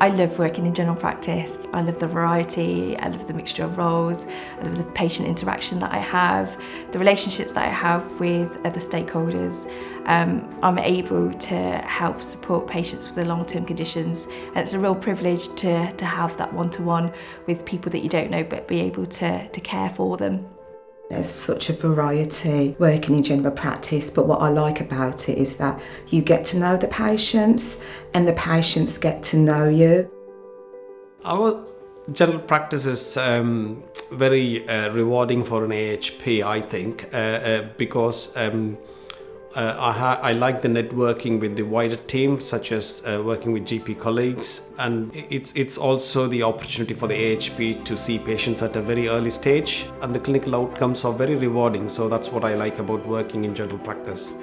I love working in general practice. I love the variety, I love the mixture of roles, I love the patient interaction that I have, the relationships that I have with other stakeholders. I'm able to help support patients with their long-term conditions, and it's a real privilege to have that one-to-one with people that you don't know, but be able to care for them. There's such a variety working in general practice, but what I like about it is that you get to know the patients and the patients get to know you. Our general practice is very rewarding for an AHP, I think, because I like the networking with the wider team, such as working with GP colleagues, and it's also the opportunity for the AHP to see patients at a very early stage, and the clinical outcomes are very rewarding, so that's what I like about working in general practice.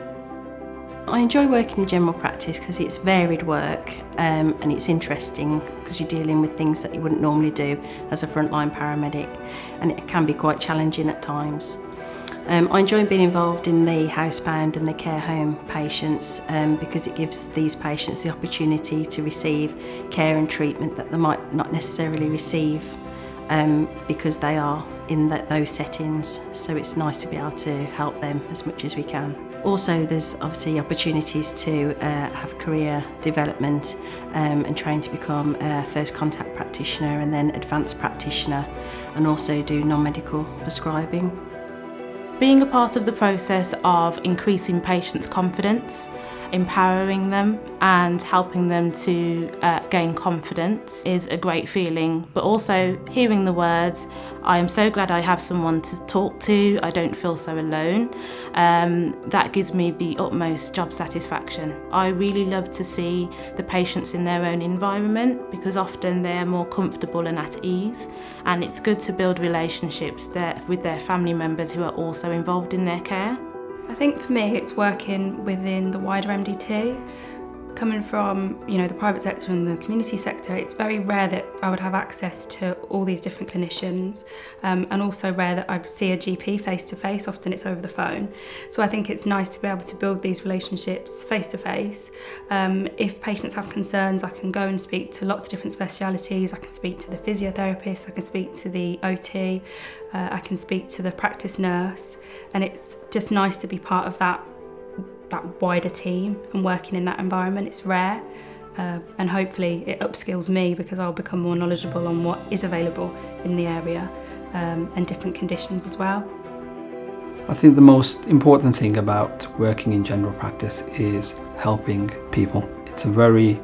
I enjoy working in general practice because it's varied work and it's interesting because you're dealing with things that you wouldn't normally do as a frontline paramedic, and it can be quite challenging at times. I enjoy being involved in the housebound and the care home patients because it gives these patients the opportunity to receive care and treatment that they might not necessarily receive because they are in those settings. So it's nice to be able to help them as much as we can. Also, there's obviously opportunities to have career development and train to become a first contact practitioner and then advanced practitioner, and also do non-medical prescribing. Being a part of the process of increasing patients' confidence, empowering them and helping them to gain confidence is a great feeling, but also hearing the words, I am so glad I have someone to talk to, I don't feel so alone, that gives me the utmost job satisfaction. I really love to see the patients in their own environment because often they're more comfortable and at ease, and it's good to build relationships with their family members who are also involved in their care. I think for me it's working within the wider MDT. Coming from the private sector and the community sector, it's very rare that I would have access to all these different clinicians, and also rare that I'd see a GP face to face. Often it's over the phone. So I think it's nice to be able to build these relationships face to face. If patients have concerns, I can go and speak to lots of different specialities. I can speak to the physiotherapist, I can speak to the OT, I can speak to the practice nurse, and it's just nice to be part of that wider team and working in that environment. It's rare, and hopefully it upskills me because I'll become more knowledgeable on what is available in the area and different conditions as well. I think the most important thing about working in general practice is helping people. It's a very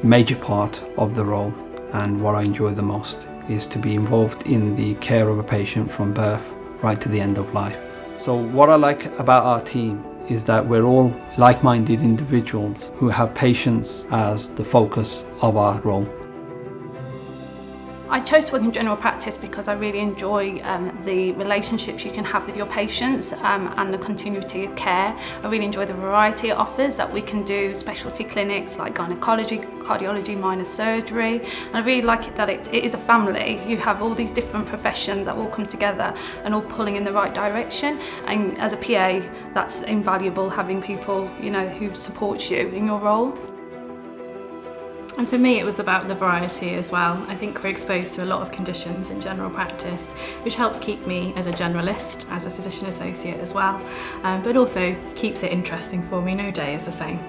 major part of the role, and what I enjoy the most is to be involved in the care of a patient from birth right to the end of life. So what I like about our team is that we're all like-minded individuals who have patients as the focus of our role. I chose to work in general practice because I really enjoy the relationships you can have with your patients and the continuity of care. I really enjoy the variety it offers, that we can do specialty clinics like gynecology, cardiology, minor surgery, and I really like it that it is a family. You have all these different professions that all come together and all pulling in the right direction, and as a PA that's invaluable, having people who support you in your role. And for me it was about the variety as well. I think we're exposed to a lot of conditions in general practice, which helps keep me as a generalist, as a physician associate as well, but also keeps it interesting for me. No day is the same.